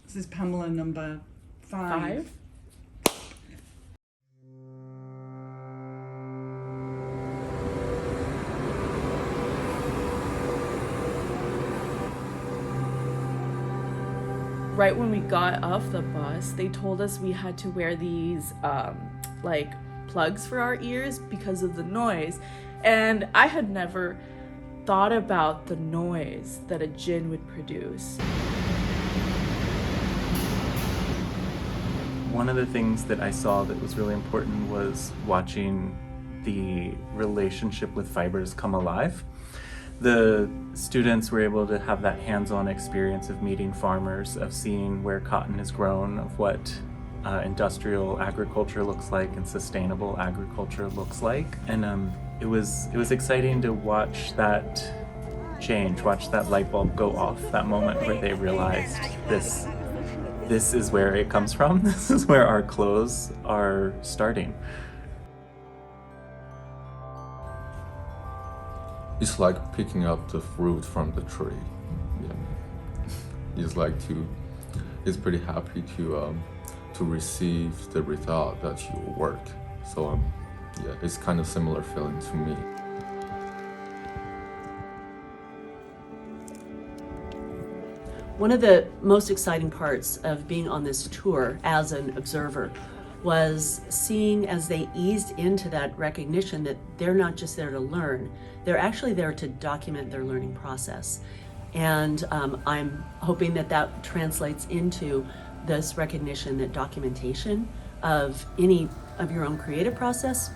This is Pamela number 5. Right when we got off the bus, they told us we had to wear these like plugs for our ears because of the noise. And I had never thought about the noise that a gin would produce. One of the things that I saw that was really important was watching the relationship with fibers come alive. The students were able to have that hands-on experience of meeting farmers, of seeing where cotton is grown, of what industrial agriculture looks like and sustainable agriculture looks like. And it was exciting to watch that change, watch that light bulb go off, that moment where they realized this is where it comes from, this is where our clothes are starting. It's like picking up the fruit from the tree. Yeah. It's pretty happy to receive the result that you work. So yeah, it's kind of similar feeling to me. One of the most exciting parts of being on this tour as an observer was seeing as they eased into that recognition that they're not just there to learn, they're actually there to document their learning process. And I'm hoping that that translates into this recognition that documentation of any of your own creative process,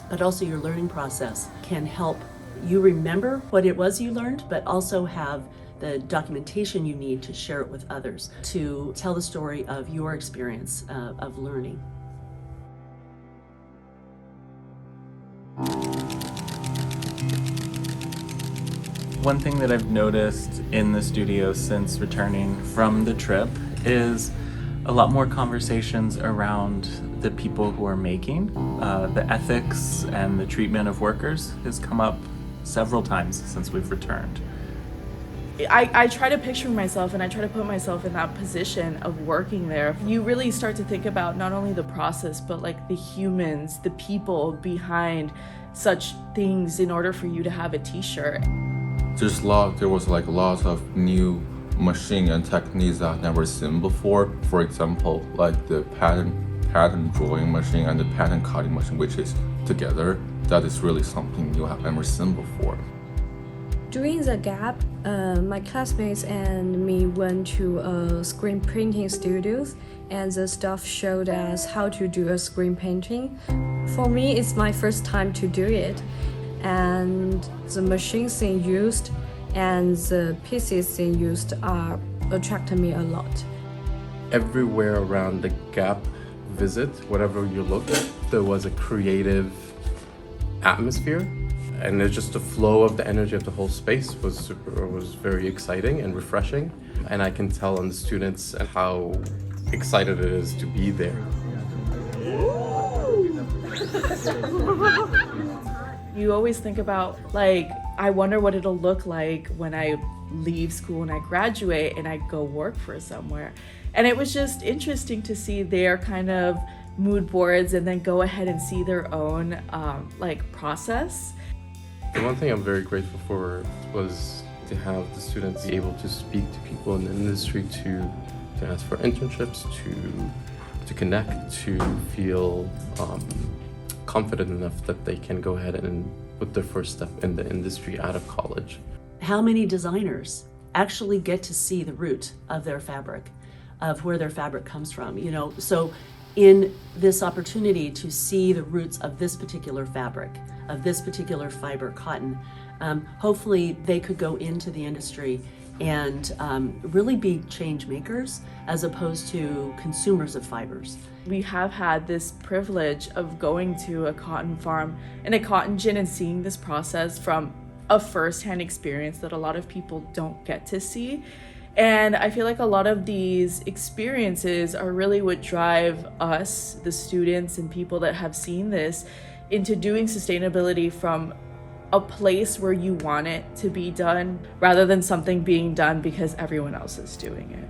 but also your learning process, can help you remember what it was you learned, but also have the documentation you need to share it with others, to tell the story of your experience of learning. One thing that I've noticed in the studio since returning from the trip is a lot more conversations around the people who are making. The ethics and the treatment of workers has come up several times since we've returned. I try to picture myself and I try to put myself in that position of working there. You really start to think about not only the process, but like the humans, the people behind such things in order for you to have a t-shirt. There was like a lot of new machine and techniques I've never seen before. For example, like the pattern drawing machine and the pattern cutting machine, which is together. That is really something you have never seen before. During the gap, my classmates and me went to screen printing studios, and the staff showed us how to do a screen painting. For me, it's my first time to do it, and the machines they used and the pieces they used attracted me a lot. Everywhere around the gap visit, whatever you looked at, there was a creative atmosphere. And it's just the flow of the energy of the whole space was very exciting and refreshing. And I can tell on the students how excited it is to be there. You always think about, like, I wonder what it'll look like when I leave school and I graduate and I go work for somewhere. And it was just interesting to see their kind of mood boards and then go ahead and see their own process. The one thing I'm very grateful for was to have the students be able to speak to people in the industry, to ask for internships, to connect, to feel confident enough that they can go ahead and put their first step in the industry out of college. How many designers actually get to see the root of their fabric, of where their fabric comes from, you know? So in this opportunity to see the roots of this particular fabric, of this particular fiber, cotton, hopefully they could go into the industry and really be change makers as opposed to consumers of fibers. We have had this privilege of going to a cotton farm and a cotton gin and seeing this process from a first-hand experience that a lot of people don't get to see. And I feel like a lot of these experiences are really what drive us, the students and people that have seen this, into doing sustainability from a place where you want it to be done rather than something being done because everyone else is doing it.